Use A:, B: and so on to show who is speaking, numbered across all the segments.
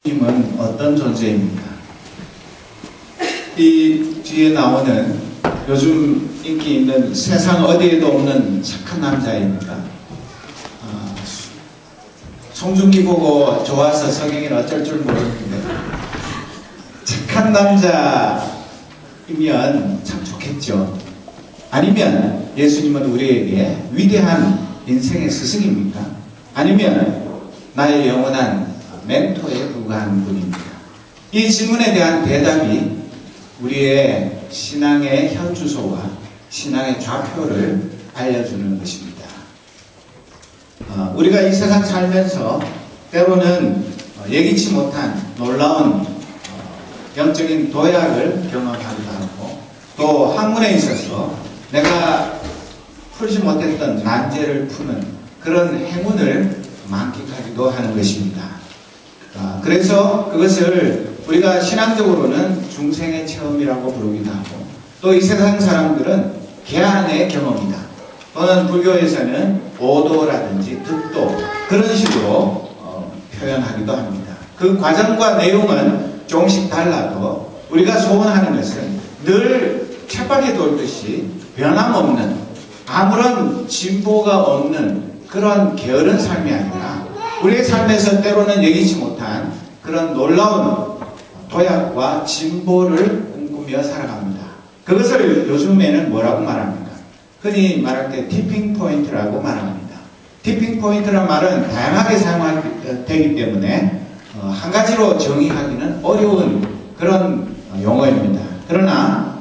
A: 님은 어떤 존재입니까? 이 뒤에 나오는 요즘 인기 있는 세상 어디에도 없는 착한 남자입니까? 송중기 보고 좋아서 성경이 어쩔 줄 모르는데 착한 남자이면 참 좋겠죠. 아니면 예수님은 우리에게 위대한 인생의 스승입니까? 아니면 나의 영원한 멘토에 불과한 분입니다. 이 질문에 대한 대답이 우리의 신앙의 현주소와 신앙의 좌표를 알려주는 것입니다. 우리가 이 세상 살면서 때로는 예기치 못한 놀라운 영적인 도약을 경험하기도 하고, 또 학문에 있어서 내가 풀지 못했던 난제를 푸는 그런 행운을 만끽하기도 하는 것입니다. 그래서 그것을 우리가 신앙적으로는 중생의 체험이라고 부르기도 하고, 또 이 세상 사람들은 개안의 경험이다, 또는 불교에서는 오도라든지 득도, 그런 식으로 표현하기도 합니다. 그 과정과 내용은 조금씩 달라도 우리가 소원하는 것은 늘 쳇바퀴 돌듯이 변함없는, 아무런 진보가 없는 그런 게으른 삶이 아니라 우리의 삶에서 때로는 예기치 못한 그런 놀라운 도약과 진보를 꿈꾸며 살아갑니다. 그것을 요즘에는 뭐라고 말합니까? 흔히 말할 때 티핑 포인트라고 말합니다. 티핑 포인트란 말은 다양하게 사용되기 때문에 한 가지로 정의하기는 어려운 그런 용어입니다. 그러나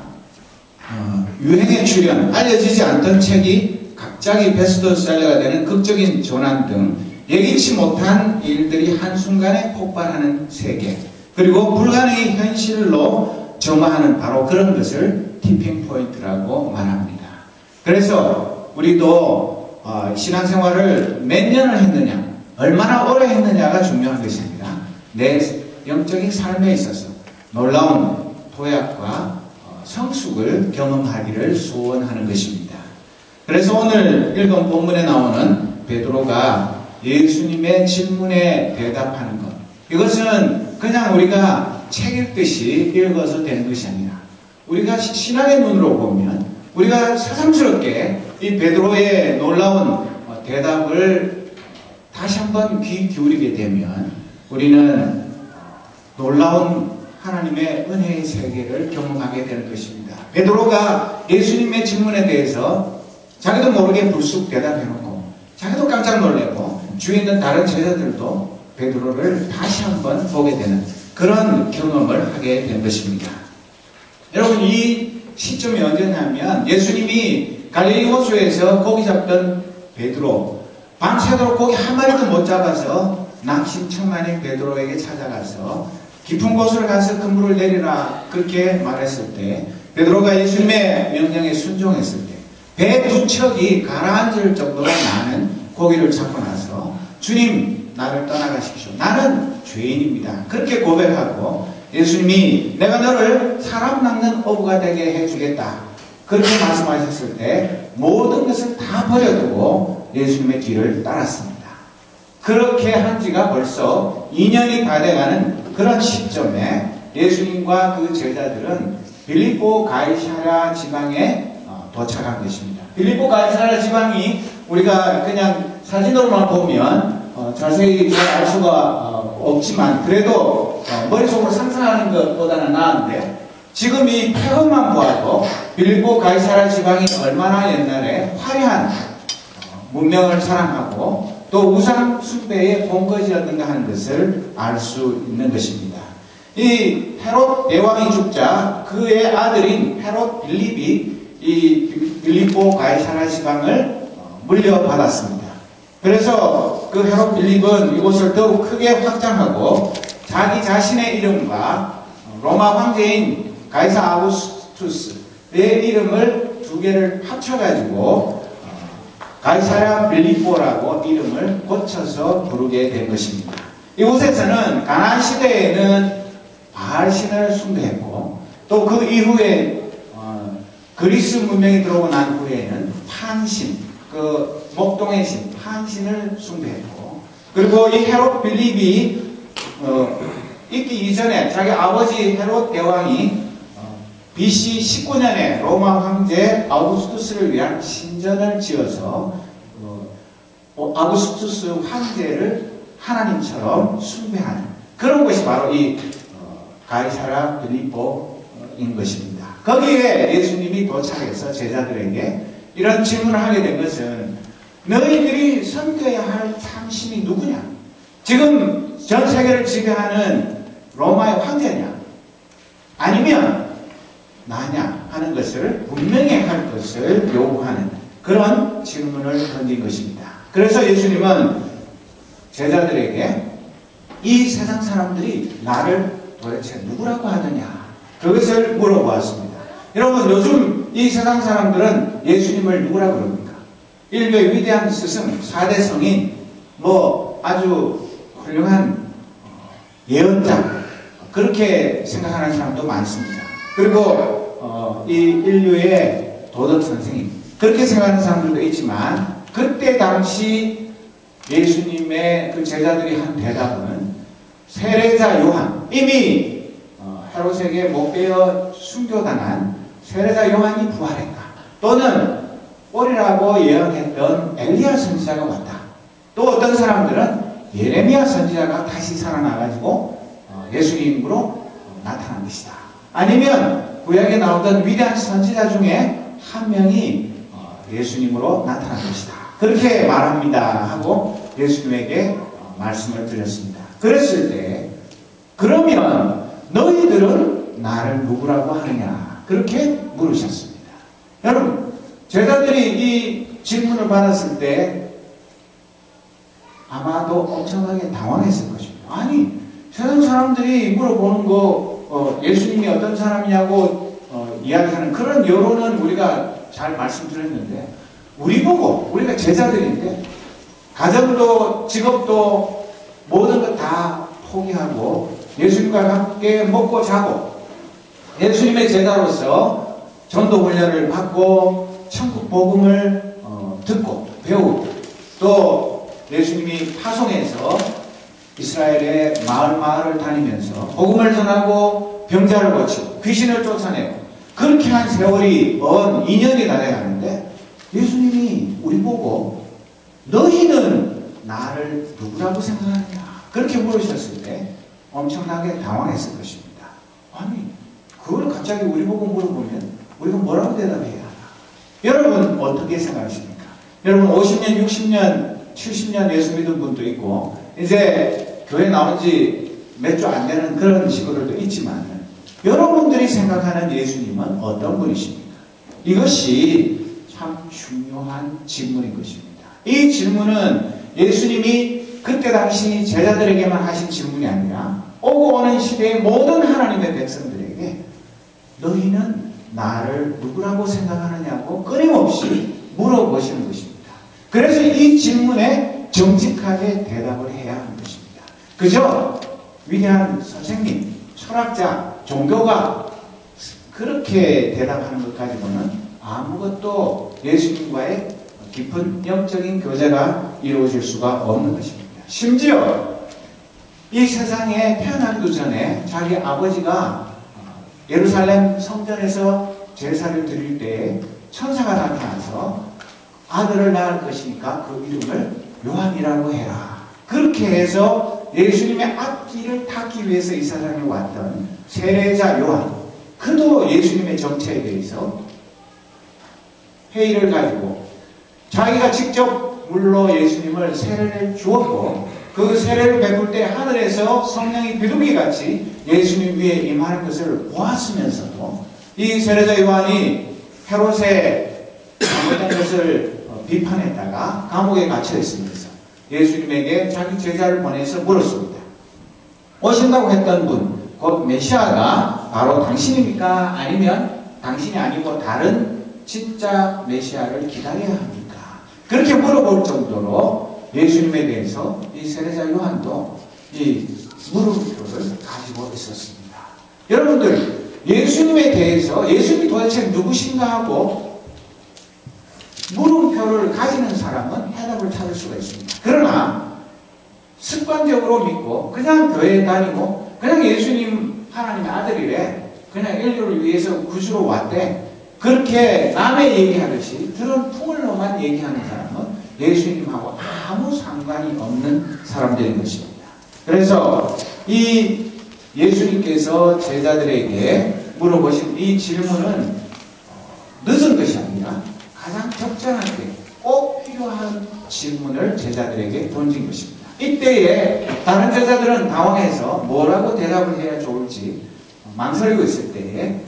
A: 유행에 출연, 알려지지 않던 책이 갑자기 베스트셀러가 되는 극적인 전환 등 예기치 못한 일들이 한순간에 폭발하는 세계, 그리고 불가능이 현실로 점화하는 바로 그런 것을 티핑 포인트라고 말합니다. 그래서 우리도 신앙생활을 몇 년을 했느냐, 얼마나 오래 했느냐가 중요한 것이 아니라 내 영적인 삶에 있어서 놀라운 도약과 성숙을 경험하기를 소원하는 것입니다. 그래서 오늘 읽은 본문에 나오는 베드로가 예수님의 질문에 대답하는 것, 이것은 그냥 우리가 책 읽듯이 읽어서 되는 것이 아니라 우리가 신앙의 눈으로 보면, 우리가 새삼스럽게 이 베드로의 놀라운 대답을 다시 한번 귀 기울이게 되면 우리는 놀라운 하나님의 은혜의 세계를 경험하게 되는 것입니다. 베드로가 예수님의 질문에 대해서 자기도 모르게 불쑥 대답해놓고 자기도 깜짝 놀래고 주위에 있는 다른 제자들도 베드로를 다시 한번 보게 되는 그런 경험을 하게 된 것입니다. 여러분, 이 시점이 언제냐면 예수님이 갈릴리 호수에서 고기 잡던 베드로, 밤새도록 고기 한 마리도 못 잡아서 낙심천만인 베드로에게 찾아가서 깊은 곳으로 가서 그물을 내리라 그렇게 말했을 때, 베드로가 예수님의 명령에 순종했을 때 배 두 척이 가라앉을 정도로 많은 고기를 잡고 나서 주님, 나를 떠나가십시오, 나는 죄인입니다, 그렇게 고백하고 예수님이 내가 너를 사람 낚는 어부가 되게 해주겠다 그렇게 말씀하셨을 때 모든 것을 다 버려두고 예수님의 뒤를 따랐습니다. 그렇게 한 지가 벌써 2년이 다 돼가는 그런 시점에 예수님과 그 제자들은 빌립보 가이사랴 지방에 도착한 것입니다. 빌립보 가이사랴 지방이 우리가 그냥 사진으로만 보면 자세히 잘 알 수가 없지만 그래도 머릿속으로 상상하는 것보다는 나은데, 지금 이 표현만 보아도 빌립보 가이사랴 지방이 얼마나 옛날에 화려한 문명을 자랑하고 또 우상 숭배의 본거지였는가 하는 것을 알 수 있는 것입니다. 이 헤롯 대왕이 죽자 그의 아들인 헤롯 빌립이 이 빌립보 가이사랴 지방을 물려받았습니다. 그래서 그 헤롯 빌립은 이곳을 더욱 크게 확장하고 자기 자신의 이름과 로마 황제인 가이사 아구스투스의 이름을 두 개를 합쳐가지고 가이사랴 빌립보라고 이름을 고쳐서 부르게 된 것입니다. 이곳에서는 가나안 시대에는 바알신을 숭배했고, 또 그 이후에 그리스 문명이 들어오고 난 후에는 판신, 그 목동의 신, 판신을 숭배했고, 그리고 이 헤롯 빌립이 있기 이전에 자기 아버지 헤롯 대왕이 BC 19년에 로마 황제 아우구스투스를 위한 신전을 지어서 아우구스투스 황제를 하나님처럼 숭배하는 그런 것이 바로 이 가이사라 빌립보인 것입니다. 거기에 예수님이 도착해서 제자들에게 이런 질문을 하게 된 것은 너희들이 섬겨야 할 당신이 누구냐? 지금 전 세계를 지배하는 로마의 황제냐? 아니면 나냐? 하는 것을 분명히 할 것을 요구하는 그런 질문을 던진 것입니다. 그래서 예수님은 제자들에게 이 세상 사람들이 나를 도대체 누구라고 하느냐? 그것을 물어보았습니다. 여러분, 요즘 이 세상 사람들은 예수님을 누구라고 그럽니까? 인류의 위대한 스승, 4대 성인, 아주 훌륭한 예언자, 그렇게 생각하는 사람도 많습니다. 그리고 이 인류의 도덕 선생님, 그렇게 생각하는 사람들도 있지만, 그때 당시 예수님의 그 제자들이 한 대답은 세례자 요한, 이미 헤롯에게 못베어 순교당한 세례자 요한이 부활했다. 또는 오리라고 예언했던 엘리야 선지자가 왔다. 또 어떤 사람들은 예레미야 선지자가 다시 살아나가지고 예수님으로 나타난 것이다. 아니면 구약에 나오던 위대한 선지자 중에 한 명이 예수님으로 나타난 것이다. 그렇게 말합니다 하고 예수님에게 말씀을 드렸습니다. 그랬을 때 그러면 너희들은 나를 누구라고 하느냐? 그렇게 물으셨습니다. 여러분, 제자들이 이 질문을 받았을 때 아마도 엄청나게 당황했을 것입니다. 아니, 세상 사람들이 물어보는 거 예수님이 어떤 사람이냐고 이야기하는 그런 여론은 우리가 잘 말씀드렸는데 우리 보고 우리가 제자들인데 가정도 직업도 모든 것 다 포기하고 예수님과 함께 먹고 자고 예수님의 제자로서 전도 훈련을 받고 천국 복음을 듣고 배우고 또 예수님이 파송해서 이스라엘의 마을을 다니면서 복음을 전하고 병자를 고치고 귀신을 쫓아내고 그렇게 한 세월이 2년이 다 돼가는데 예수님이 우리 보고 너희는 나를 누구라고 생각하느냐 그렇게 물으셨을 때 엄청나게 당황했을 것입니다. 아니 그걸 갑자기 우리 보고 물어보면 우리가 뭐라고 대답해야 하나? 여러분 어떻게 생각하십니까? 여러분 50년, 60년, 70년 예수 믿은 분도 있고 이제 교회 나온 지 몇 주 안 되는 그런 식으로도 있지만 여러분들이 생각하는 예수님은 어떤 분이십니까? 이것이 참 중요한 질문인 것입니다. 이 질문은 예수님이 그때 당시 제자들에게만 하신 질문이 아니라 오고 오는 시대의 모든 하나님의 백성들에게 너희는 나를 누구라고 생각하느냐고 끊임없이 물어보시는 것입니다. 그래서 이 질문에 정직하게 대답을 해야 하는 것입니다. 그저 위대한 선생님, 철학자, 종교가 그렇게 대답하는 것 가지고는 아무것도 예수님과의 깊은 영적인 교제가 이루어질 수가 없는 것입니다. 심지어 이 세상에 태어나기도 전에 자기 아버지가 예루살렘 성전에서 제사를 드릴 때에 천사가 나타나서 아들을 낳을 것이니까 그 이름을 요한이라고 해라. 그렇게 해서 예수님의 앞길을 닦기 위해서 이 세상에 왔던 세례자 요한, 그도 예수님의 정체에 대해서 회의를 가지고 자기가 직접 물로 예수님을 세례를 주었고 그 세례를 베풀 때 하늘에서 성령이 비둘기같이 예수님 위에 임하는 것을 보았으면서도 이 세례자 요한이 헤롯의 잘못된 것을 비판했다가 감옥에 갇혀 있으면서 예수님에게 자기 제자를 보내서 물었습니다. 오신다고 했던 분, 곧 메시아가 바로 당신입니까? 아니면 당신이 아니고 다른 진짜 메시아를 기다려야 합니까? 그렇게 물어볼 정도로 예수님에 대해서 이 세례자 요한도 이 물음표를 가지고 있었습니다. 여러분들 예수님에 대해서 예수님이 도대체 누구신가 하고 물음표를 가지는 사람은 해답을 찾을 수가 있습니다. 그러나 습관적으로 믿고 그냥 교회에 다니고 그냥 예수님 하나님의 아들이래. 그냥 인류를 위해서 구주로 왔대. 그렇게 남의 얘기하듯이 들은 풍을로만 얘기하는 사람은 예수님하고 아무 상관이 없는 사람들인 것입니다. 그래서 이 예수님께서 제자들에게 물어보신 이 질문은 늦은 것이 아니라 가장 적절한 때 꼭 필요한 질문을 제자들에게 던진 것입니다. 이때에 다른 제자들은 당황해서 뭐라고 대답을 해야 좋을지 망설이고 있을 때에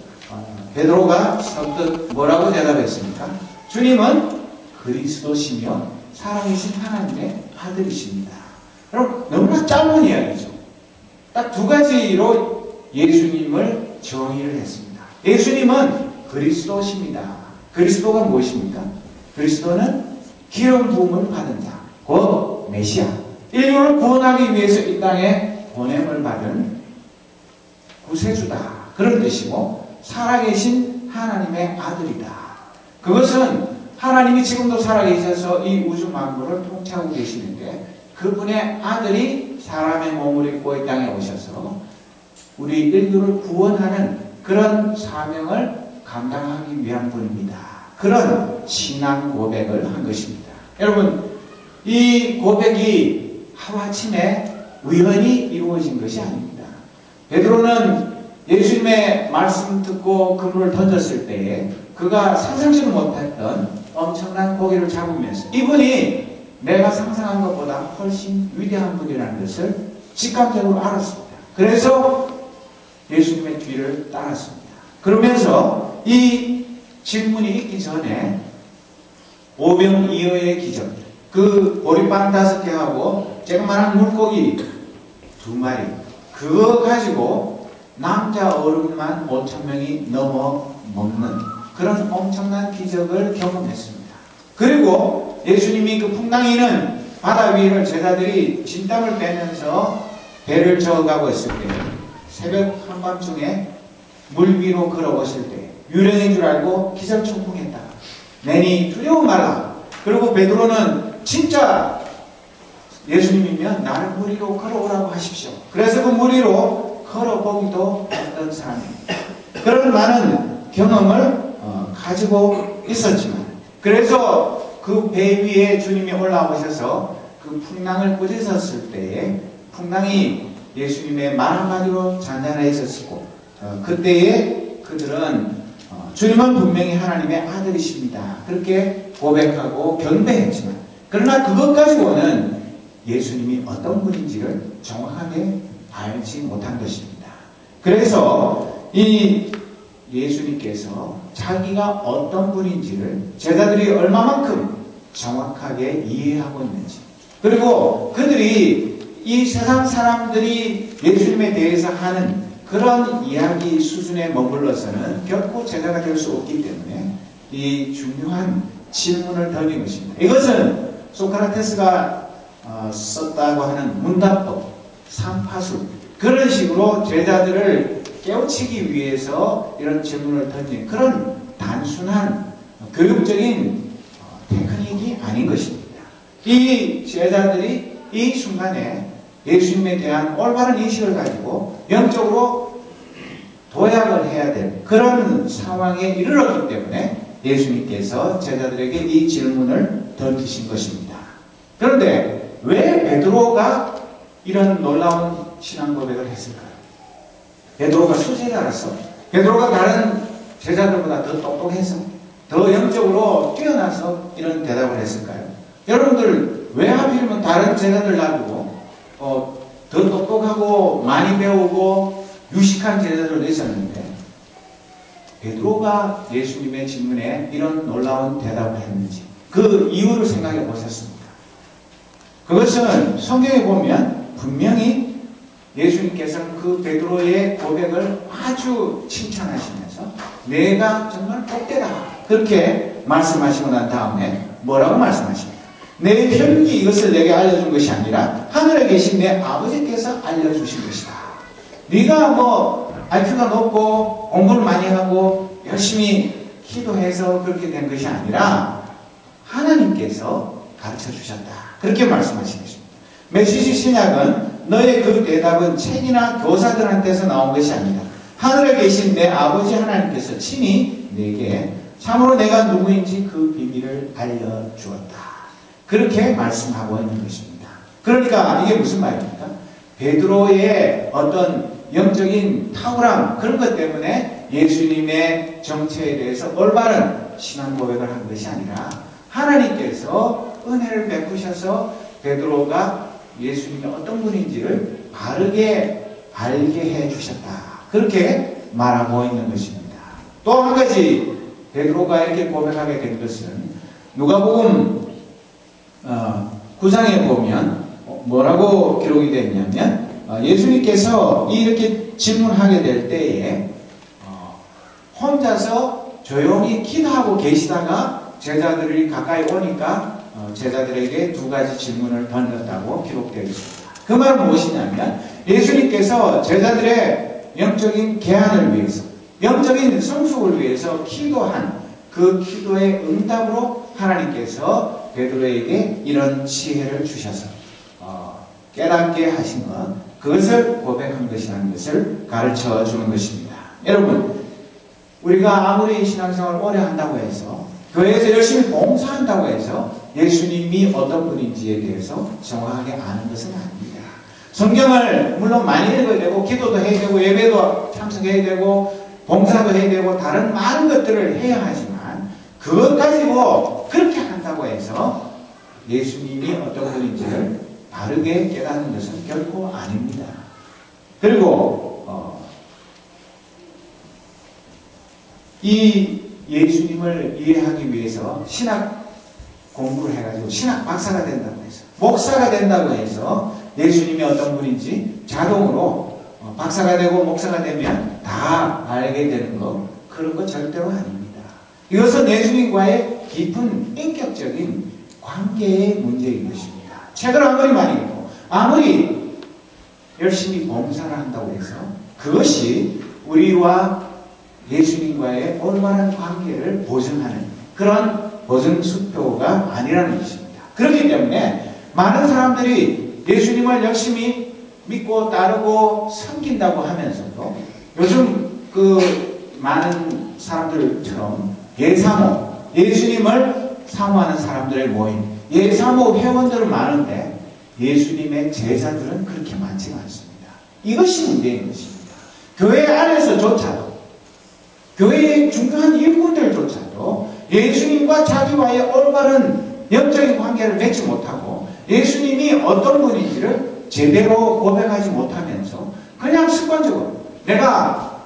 A: 베드로가 선뜻 뭐라고 대답했습니까? 주님은 그리스도시며 살아계신 하나님의 아들이십니다. 여러분, 너무나 짧은 이야기죠. 딱 두 가지로 예수님을 정의를 했습니다. 예수님은 그리스도십니다. 그리스도가 무엇입니까? 그리스도는 기름 부음을 받은 자, 곧 메시아, 인류를 구원하기 위해서 이 땅에 보냄을 받은 구세주다, 그런 뜻이고, 살아계신 하나님의 아들이다. 그것은 하나님이 지금도 살아계셔서 이 우주 만물을 통치하고 계시는데 그분의 아들이 사람의 몸을 입고 이 땅에 오셔서 우리 인류를 구원하는 그런 사명을 감당하기 위한 분입니다. 그런 신앙 고백을 한 것입니다. 여러분, 이 고백이 하루아침에 우연히 이루어진 것이 아닙니다. 베드로는 예수님의 말씀 듣고 그물을 던졌을 때에 그가 상상치도 못했던 엄청난 고기를 잡으면서 이분이 내가 상상한 것보다 훨씬 위대한 분이라는 것을 직감적으로 알았습니다. 그래서 예수님의 뒤를 따랐습니다. 그러면서 이 질문이 있기 전에 오병이어의 기적, 그 보리빵 5개하고 쬐그만한 물고기 2마리, 그거 가지고 남자 어른만 5,000명이 넘어 먹는 그런 엄청난 기적을 경험했습니다. 그리고 예수님이 그 풍랑이는 바다 위를 제자들이 진땀을 빼면서 배를 저어가고 있을 때, 새벽 한밤중에 물 위로 걸어오실 때 유령인 줄 알고 기절초풍했다. 내니 두려워 말라. 그리고 베드로는 진짜 예수님이면 나를 물 위로 걸어오라고 하십시오. 그래서 그 물 위로 걸어보기도 했던 사람입니다. 그런 많은 경험을 가지고 있었지만, 그래서 그 배 위에 주님이 올라오셔서 그 풍랑을 꾸짖었을 때에 풍랑이 예수님의 말 한마디로 잔잔해졌고, 그때에 그들은 주님은 분명히 하나님의 아들이십니다, 그렇게 고백하고 경배했지만, 그러나 그것 가지고는 예수님이 어떤 분인지를 정확하게 알지 못한 것입니다. 그래서 이 예수님께서 자기가 어떤 분인지를 제자들이 얼마만큼 정확하게 이해하고 있는지, 그리고 그들이 이 세상 사람들이 예수님에 대해서 하는 그런 이야기 수준에 머물러서는 결코 제자가 될 수 없기 때문에 이 중요한 질문을 던진 것입니다. 이것은 소크라테스가 썼다고 하는 문답법, 삼파술, 그런 식으로 제자들을 깨우치기 위해서 이런 질문을 던진 그런 단순한 교육적인 테크닉이 아닌 것입니다. 이 제자들이 이 순간에 예수님에 대한 올바른 인식을 가지고 영적으로 도약을 해야 될 그런 상황에 이르렀기 때문에 예수님께서 제자들에게 이 질문을 던지신 것입니다. 그런데 왜 베드로가 이런 놀라운 신앙 고백을 했을까요? 베드로가 수제자라서, 베드로가 다른 제자들보다 더 똑똑해서, 더 영적으로 뛰어나서 이런 대답을 했을까요? 여러분들 왜 하필이면 다른 제자들 놔두고 더 똑똑하고 많이 배우고 유식한 제자들도 있었는데 베드로가 예수님의 질문에 이런 놀라운 대답을 했는지 그 이유를 생각해 보셨습니까? 그것은 성경에 보면 분명히 예수님께서는 그 베드로의 고백을 아주 칭찬하시면서 내가 정말 복되다 그렇게 말씀하시고 난 다음에 뭐라고 말씀하십니까? 내 혈육이 이것을 내게 알려준 것이 아니라 하늘에 계신 내 아버지께서 알려주신 것이다. 네가 뭐 IQ가 높고 공부를 많이 하고 열심히 기도해서 그렇게 된 것이 아니라 하나님께서 가르쳐 주셨다. 그렇게 말씀하신 것입니다. 메시지 신약은 너의 그 대답은 책이나 교사들한테서 나온 것이 아니다. 하늘에 계신 내 아버지 하나님께서 친히 내게 참으로 내가 누구인지 그 비밀을 알려주었다. 그렇게 말씀하고 있는 것입니다. 그러니까 이게 무슨 말입니까? 베드로의 어떤 영적인 탁월함, 그런 것 때문에 예수님의 정체에 대해서 올바른 신앙 고백을 한 것이 아니라 하나님께서 은혜를 베푸셔서 베드로가 예수님이 어떤 분인지를 바르게 알게 해주셨다. 그렇게 말하고 있는 것입니다. 또 한 가지 베드로가 이렇게 고백하게 된 것은 누가복음 9장에 보면 뭐라고 기록이 됐냐면 예수님께서 이렇게 질문하게 될 때에 혼자서 조용히 기도하고 계시다가 제자들이 가까이 오니까 제자들에게 두 가지 질문을 던졌다고 기록되어 있습니다. 그 말은 무엇이냐면 예수님께서 제자들의 영적인 개안을 위해서, 영적인 성숙을 위해서 기도한 그 기도의 응답으로 하나님께서 베드로에게 이런 지혜를 주셔서 깨닫게 하신 것, 그것을 고백한 것이라는 것을 가르쳐 주는 것입니다. 여러분, 우리가 아무리 신앙생활을 오래 한다고 해서 교회에서 열심히 봉사한다고 해서 예수님이 어떤 분인지에 대해서 정확하게 아는 것은 아닙니다. 성경을 물론 많이 읽어야 되고 기도도 해야 되고 예배도 참석해야 되고 봉사도 해야 되고 다른 많은 것들을 해야 하지만 그것 가지고 그렇게 한다고 해서 예수님이 어떤 분인지를 바르게 깨닫는 것은 결코 아닙니다. 그리고 이 예수님을 이해하기 위해서 신학 공부를 해가지고 신학 박사가 된다고 해서 목사가 된다고 해서 예수님이 어떤 분인지 자동으로 박사가 되고 목사가 되면 다 알게 되는 거, 그런 거 절대로 아닙니다. 이것은 예수님과의 깊은 인격적인 관계의 문제인 것입니다. 책을 아무리 많이 읽고 아무리 열심히 봉사를 한다고 해서 그것이 우리와 예수님과의 올바른 관계를 보증하는 그런 보증수표가 아니라는 것입니다. 그렇기 때문에 많은 사람들이 예수님을 열심히 믿고 따르고 섬긴다고 하면서도 요즘 그 많은 사람들처럼 예사모, 예수님을 사모하는 사람들의 모임, 예사모 회원들은 많은데 예수님의 제자들은 그렇게 많지가 않습니다. 이것이 문제인 것입니다. 교회 안에서조차도, 교회의 중요한 일꾼들조차도 예수님과 자기와의 올바른 영적인 관계를 맺지 못하고 예수님이 어떤 분인지를 제대로 고백하지 못하면서 그냥 습관적으로 내가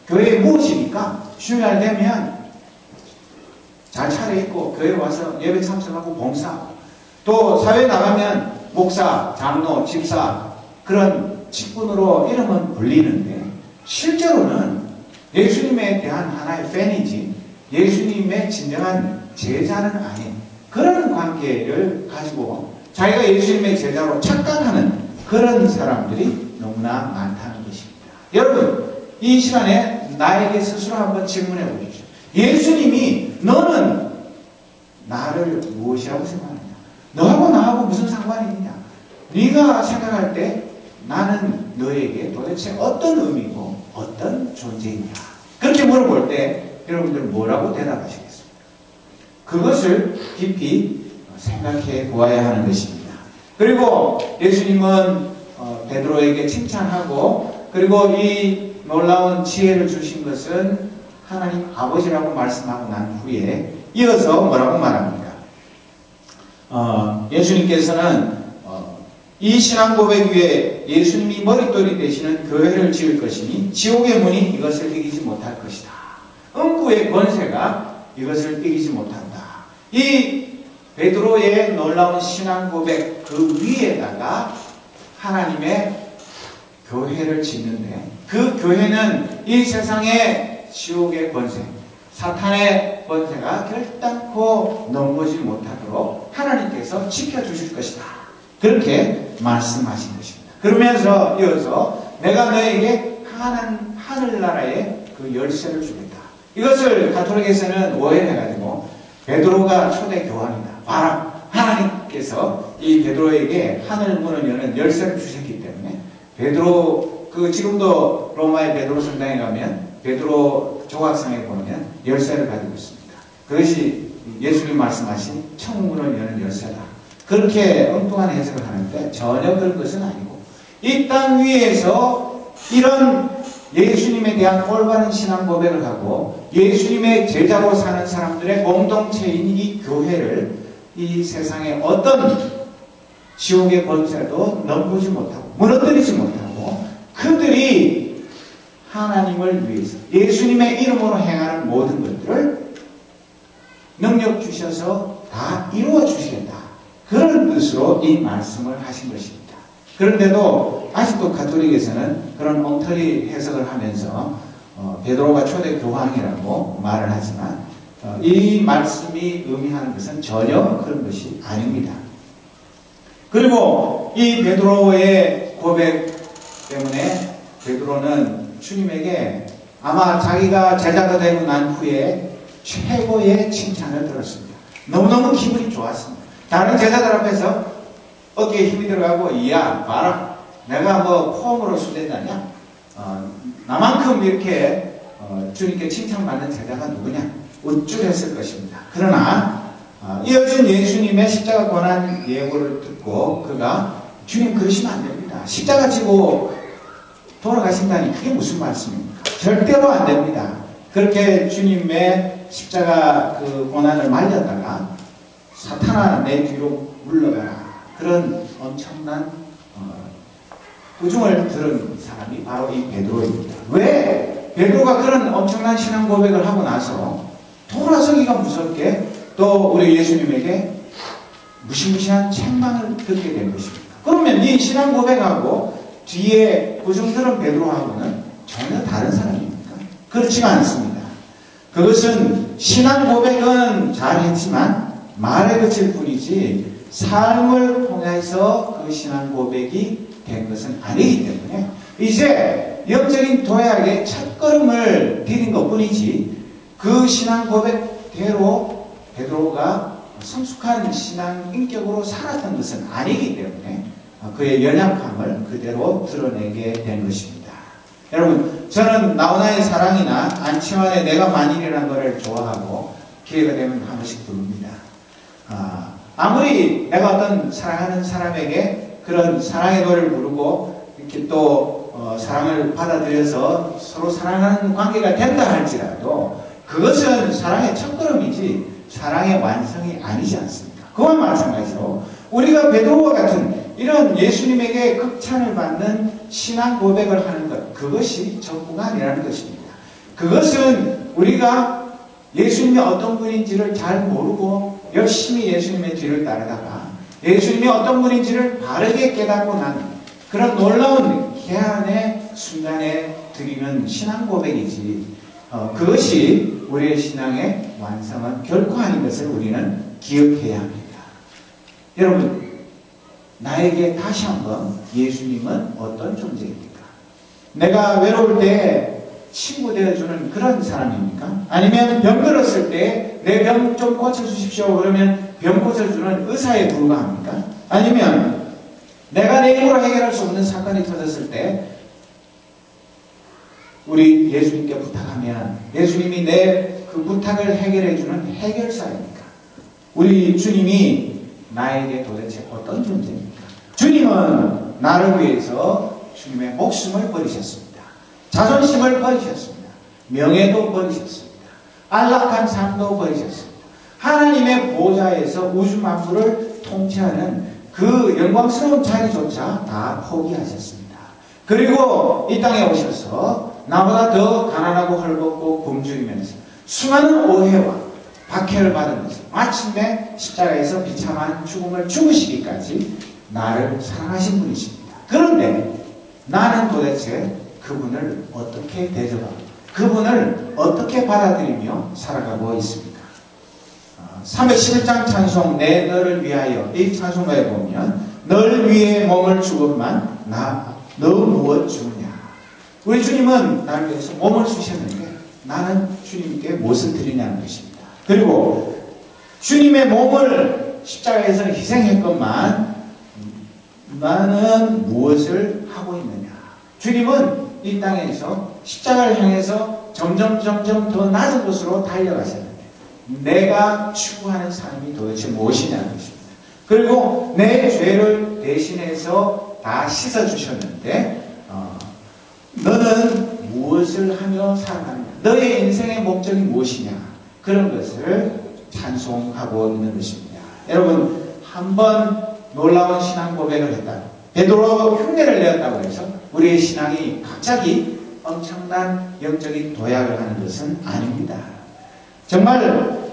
A: 교회에 무엇이니까 주말 되면 잘 차려입고 교회 와서 예배 참석하고 봉사하고 또 사회 나가면 목사, 장로, 집사 그런 직분으로 이름은 불리는데 실제로는 예수님에 대한 하나의 팬이지 예수님의 진정한 제자는 아닌 그런 관계를 가지고 자기가 예수님의 제자로 착각하는 그런 사람들이 너무나 많다는 것입니다. 여러분, 이 시간에 나에게 스스로 한번 질문해 보십시오. 예수님이 너는 나를 무엇이라고 생각하느냐? 너하고 나하고 무슨 상관이 있냐? 네가 생각할 때 나는 너에게 도대체 어떤 의미고 어떤 존재이냐? 그렇게 물어볼 때 여러분들 뭐라고 대답하시겠습니까? 그것을 깊이 생각해 보아야 하는 것입니다. 그리고 예수님은 베드로에게 칭찬하고 그리고 이 놀라운 지혜를 주신 것은 하나님 아버지라고 말씀하고 난 후에 이어서 뭐라고 말합니까? 예수님께서는 이 신앙 고백 위에 예수님이 머릿돌이 되시는 교회를 지을 것이니 지옥의 문이 이것을 이기지 못할 것이다. 음부의 권세가 이것을 이기지 못한다. 이 베드로의 놀라운 신앙 고백 그 위에다가 하나님의 교회를 짓는데 그 교회는 이 세상의 지옥의 권세, 사탄의 권세가 결단코 넘보지 못하도록 하나님께서 지켜주실 것이다. 그렇게 말씀하신 것입니다. 그러면서 이어서 내가 너에게 하늘나라의 그 열쇠를 주겠다. 이것을 가톨릭에서는 오해해가지고 베드로가 초대 교황이다. 봐라, 하나님께서 이 베드로에게 하늘 문을 여는 열쇠를 주셨기 베드로 지금도 로마의 베드로 성당에 가면 베드로 조각상에 보면 열쇠를 가지고 있습니다. 그것이 예수님 말씀하신 천문을 여는 열쇠다. 그렇게 엉뚱한 해석을 하는데 전혀 그런 것은 아니고 이 땅 위에서 이런 예수님에 대한 올바른 신앙 고백을 하고 예수님의 제자로 사는 사람들의 공동체인 이 교회를 이 세상에 어떤 지옥의 권세도 넘보지 못하고 무너뜨리지 못하고 그들이 하나님을 위해서 예수님의 이름으로 행하는 모든 것들을 능력 주셔서 다 이루어 주시겠다. 그런 뜻으로 이 말씀을 하신 것입니다. 그런데도 아직도 가톨릭에서는 그런 엉터리 해석을 하면서 베드로가 초대 교황이라고 말을 하지만 이 말씀이 의미하는 것은 전혀 그런 것이 아닙니다. 그리고 이 베드로의 고백 때문에 베드로는 주님에게 아마 자기가 제자가 되고 난 후에 최고의 칭찬을 들었습니다. 너무너무 기분이 좋았습니다. 다른 제자들 앞에서 어깨에 힘이 들어가고 이야 봐라 내가 뭐 폼으로 수제자냐 나만큼 이렇게 주님께 칭찬받는 제자가 누구냐 우쭐했을 것입니다. 그러나 이어진 예수님의 십자가 고난 예고를 듣고 그가 주님 그러시면 안 됩니다. 십자가 지고 돌아가신다니 그게 무슨 말씀입니까? 절대로 안 됩니다. 그렇게 주님의 십자가 그 고난을 말렸다가 사탄아 내 뒤로 물러가라 그런 엄청난 부중을 들은 사람이 바로 이 베드로입니다. 왜 베드로가 그런 엄청난 신앙 고백을 하고 나서 돌아서기가 무섭게 또 우리 예수님에게 무시무시한 책망을 듣게 된 것입니다. 그러면 이 신앙 고백하고 뒤에 부중 들은 베드로하고는 전혀 다른 사람입니까? 그렇지가 않습니다. 그것은 신앙 고백은 잘했지만 말에 그칠 뿐이지 삶을 통해서 그 신앙 고백이 된 것은 아니기 때문에 이제 영적인 도약의 첫걸음을 디딘 것 뿐이지 그 신앙 고백대로 베드로가 성숙한 신앙 인격으로 살았던 것은 아니기 때문에 그의 연약함을 그대로 드러내게 된 것입니다. 여러분 저는 나훈아의 사랑이나 안치환의 내가 만일이라는 노래를 좋아하고 기회가 되면 한 번씩 부릅니다. 아무리 내가 어떤 사랑하는 사람에게 그런 사랑의 노래를 부르고 이렇게 또 사랑을 받아들여서 서로 사랑하는 관계가 된다 할지라도 그것은 사랑의 첫걸음이지 사랑의 완성이 아니지 않습니까? 그와 마찬가지로 우리가 베드로와 같은 이런 예수님에게 극찬을 받는 신앙 고백을 하는 것 그것이 전부가 아니라는 것입니다. 그것은 우리가 예수님이 어떤 분인지를 잘 모르고 열심히 예수님의 뒤를 따르다가 예수님이 어떤 분인지를 바르게 깨닫고 난 그런 놀라운 개안의 순간에 드리는 신앙 고백이지 그것이 우리의 신앙의 완성은 결코 아닌 것을 우리는 기억해야 합니다. 여러분 나에게 다시 한번 예수님은 어떤 존재입니까? 내가 외로울 때 친구 되어주는 그런 사람입니까? 아니면 병 들었을 때 내 병 좀 고쳐주십시오 그러면 병 고쳐주는 의사에 불과합니까? 아니면 내가 내 힘으로 해결할 수 없는 사건이 터졌을 때 우리 예수님께 부탁하면 예수님이 내 그 부탁을 해결해주는 해결사입니까? 우리 주님이 나에게 도대체 어떤 존재입니까? 주님은 나를 위해서 주님의 목숨을 버리셨습니다. 자존심을 버리셨습니다. 명예도 버리셨습니다. 안락한 삶도 버리셨습니다. 하나님의 보좌에서 우주 만물을 통치하는 그 영광스러운 자리조차 다 포기하셨습니다. 그리고 이 땅에 오셔서 나보다 더 가난하고 헐벗고 굶주리면서 수많은 오해와 박해를 받으면서 마침내 십자가에서 비참한 죽음을 죽으시기까지 나를 사랑하신 분이십니다. 그런데 나는 도대체 그분을 어떻게 대접하고 그분을 어떻게 받아들이며 살아가고 있습니까? 311장 찬송 내 너를 위하여 이 찬송가에 보면 널 위해 몸을 주건만 너 무엇 주느냐. 우리 주님은 나를 위해서 몸을 주셨는데 나는 주님께 무엇을 드리냐는 것입니다. 그리고 주님의 몸을 십자가에서 희생했건만 나는 무엇을 하고 있느냐. 주님은 이 땅에서 십자가를 향해서 점점 더 낮은 곳으로 달려가셨는데 내가 추구하는 삶이 도대체 무엇이냐는 것입니다. 그리고 내 죄를 대신해서 다 씻어주셨는데 너는 무엇을 하며 살아가느냐, 너의 인생의 목적이 무엇이냐, 그런 것을 찬송하고 있는 것입니다. 여러분, 한번 놀라운 신앙 고백을 했다, 베드로 흉내를 내었다고 해서 우리의 신앙이 갑자기 엄청난 영적인 도약을 하는 것은 아닙니다. 정말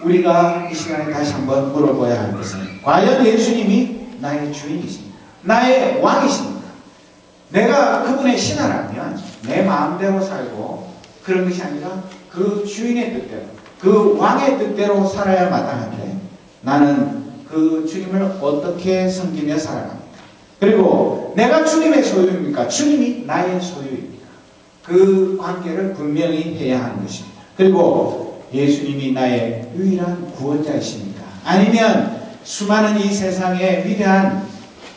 A: 우리가 이 시간에 다시 한번 물어봐야 할 것은, 과연 예수님이 나의 주인이십니까? 나의 왕이십니까? 내가 그분의 신하라면 내 마음대로 살고 그런 것이 아니라 그 주인의 뜻대로, 그 왕의 뜻대로 살아야 마땅한데 나는 그 주님을 어떻게 섬기며 살아갑니까? 그리고 내가 주님의 소유입니까? 주님이 나의 소유입니까? 그 관계를 분명히 해야 하는 것입니다. 그리고 예수님이 나의 유일한 구원자이십니까? 아니면 수많은 이 세상의 위대한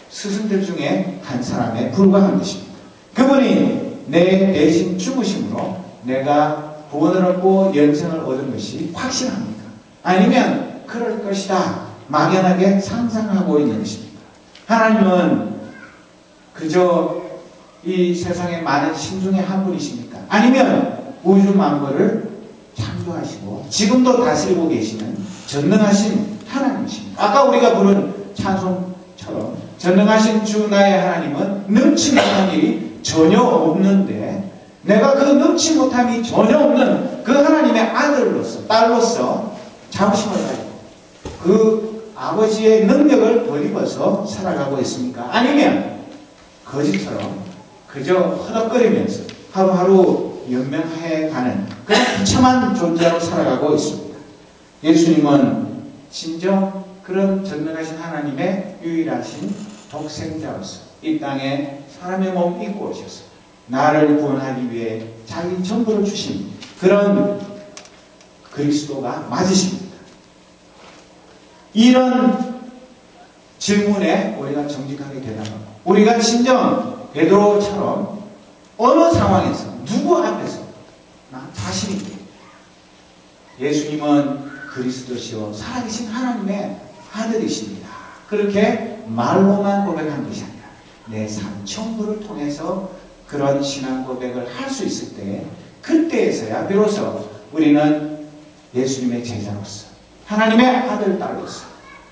A: 스승들 중에 한 사람에 불과한 것입니다. 그분이 내 대신 죽으심으로 내가 구원을 얻고 영생을 얻은 것이 확실합니까? 아니면 그럴 것이다 막연하게 상상하고 있는 것입니까? 하나님은 그저 이 세상의 많은 신 중에 한 분이십니까? 아니면 우주 만물을 창조하시고 지금도 다스리고 계시는 전능하신 하나님이십니까? 아까 우리가 부른 찬송처럼 전능하신 주 나의 하나님은 능치 못한 일이 전혀 없는데 내가 그 능치 못함이 전혀 없는 그 하나님의 아들로서, 딸로서 자부심을 가지고 그 아버지의 능력을 덧입어서 살아가고 있습니까? 아니면 거지처럼 그저 허덕거리면서 하루하루 연명해가는 그런 비참한 존재로 살아가고 있습니다. 예수님은 진정 그런 전능하신 하나님의 유일하신 독생자로서 이 땅에 사람의 몸 입고 오셔서 나를 구원하기 위해 자기 전부를 주신 그런 그리스도가 맞으십니다. 이런 질문에 우리가 정직하게 대답하고 우리가 진정 베드로처럼 어느 상황에서 누구 앞에서 나 자신 있게 예수님은 그리스도시요 살아계신 하나님의 아들이십니다, 그렇게 말로만 고백한 것이 아니라 내 삶 전부를 통해서 그런 신앙 고백을 할 수 있을 때 그때에서야 비로소 우리는 예수님의 제자로서 하나님의 아들, 딸로서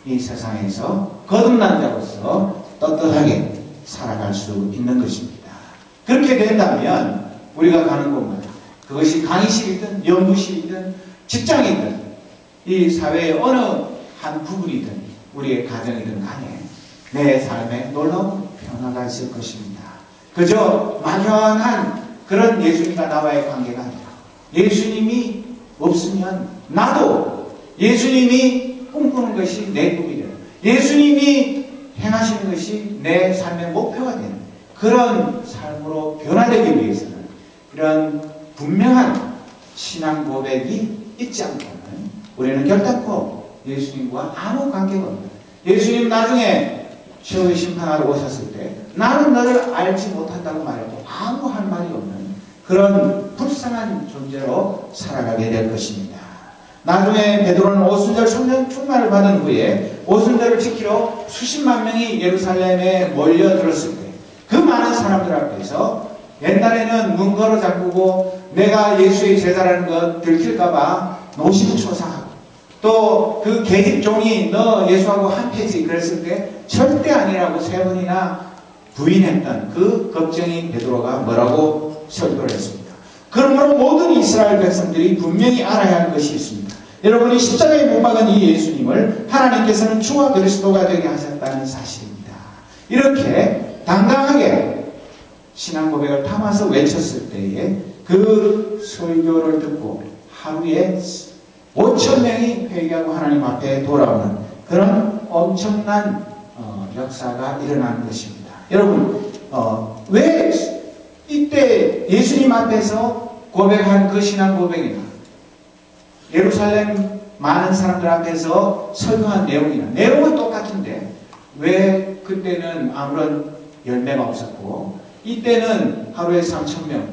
A: 이 세상에서 거듭난 자로서 떳떳하게 살아갈 수 있는 것입니다. 그렇게 된다면 우리가 가는 곳마다 그것이 강의실이든 연구실이든 직장이든 이 사회의 어느 한 부분이든 우리의 가정이든 간에 내 삶에 놀라운 변화가 있을 것입니다. 그저 막연한 그런 예수님과 나와의 관계가 아니라 예수님이 없으면 나도 예수님이 꿈꾸는 것이 내 꿈이 되는, 예수님이 행하시는 것이 내 삶의 목표가 되는 그런 삶으로 변화되기 위해서는 이런 분명한 신앙 고백이 있지 않고는 우리는 결단코 예수님과 아무 관계가 없는, 예수님 나중에 최후의 심판하러 오셨을 때 나는 너를 알지 못한다고 말해도 아무 할 말이 없는 그런 불쌍한 존재로 살아가게 될 것입니다. 나중에 베드로는 오순절 성령 충만을 받은 후에 오순절을 지키러 수십만 명이 예루살렘에 몰려들었을 때 그 많은 사람들 앞에서 옛날에는 문 걸어 잠그고 내가 예수의 제자라는 것 들킬까봐 노심초사하고 또 그 계집종이 너 예수하고 한패지 그랬을 때 절대 아니라고 3번이나 부인했던 그 걱정이 베드로가 뭐라고 설교를 했습니까? 그러므로 모든 이스라엘 백성들이 분명히 알아야 할 것이 있습니다. 여러분이 십자가에 못 박은 이 예수님을 하나님께서는 주와 그리스도가 되게 하셨다는 사실입니다. 이렇게 당당하게 신앙 고백을 담아서 외쳤을 때에 그 설교를 듣고 하루에 5,000명이 회개하고 하나님 앞에 돌아오는 그런 엄청난 역사가 일어나는 것입니다. 여러분, 왜 이때 예수님 앞에서 고백한 그 신앙 고백이나 예루살렘 많은 사람들 앞에서 설교한 내용은 똑같은데 왜 그때는 아무런 열매가 없었고 이때는 하루에 3,000명,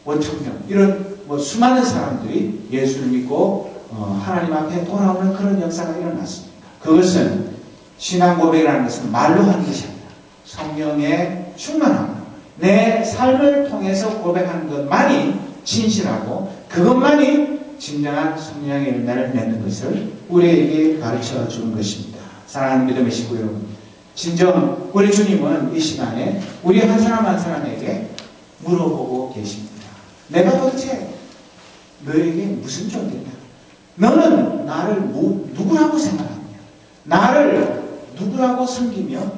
A: 5,000명 이런 수많은 사람들이 예수를 믿고 하나님 앞에 돌아오는 그런 역사가 일어났습니다. 그것은 신앙 고백이라는 것은 말로 하는 것이 아니라 성령의 충만함, 내 삶을 통해서 고백하는 것만이 진실하고 그것만이 진정한 성령의 열매를 맺는 것을 우리에게 가르쳐 주는 것입니다. 사랑하는 믿음의 식구 여러분, 진정 우리 주님은 이 시간에 우리 한 사람 한 사람에게 물어보고 계십니다. 내가 도대체 너에게 무슨 존재냐? 너는 나를 누구라고 생각하느냐? 나를 누구라고 섬기며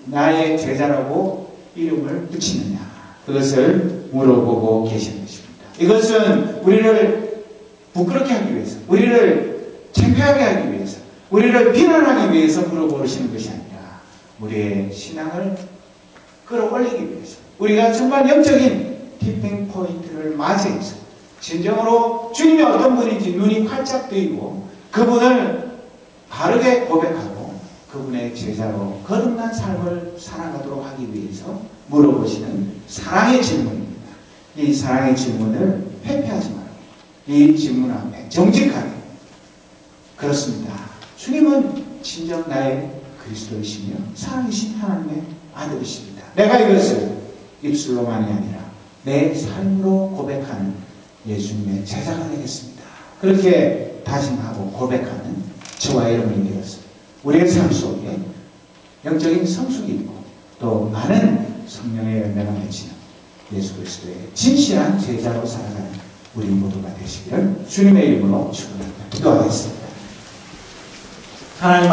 A: 나의 제자라고 이름을 붙이느냐? 그것을 물어보고 계시는 것입니다. 이것은 우리를 부끄럽게 하기 위해서, 우리를 창피하게 하기 위해서, 우리를 비난하기 위해서 물어보시는 것이 아니라 우리의 신앙을 끌어올리기 위해서, 우리가 정말 영적인 티핑 포인트를 맞이해서 진정으로 주님이 어떤 분인지 눈이 활짝 뜨이고 그분을 바르게 고백하고 그분의 제자로 거듭난 삶을 살아가도록 하기 위해서 물어보시는 사랑의 질문입니다. 이 사랑의 질문을 회피하지 말고 이 질문 앞에 정직하게, 그렇습니다, 주님은 진정 나의 그리스도이시며 사랑이신 하나님의 아들이십니다. 내가 이것을 입술로만이 아니라 내 삶으로 고백하는 예수님의 제자가 되겠습니다. 그렇게 다짐하고 고백하는 저와 여러분이 되어서 우리의 삶 속에 영적인 성숙이 있고 또 많은 성령의 열매가 맺히는 예수 그리스도의 진실한 제자로 살아가는 우리 모두가 되시기를 주님의 이름으로 축원합니다. 기도하겠습니다. 하나님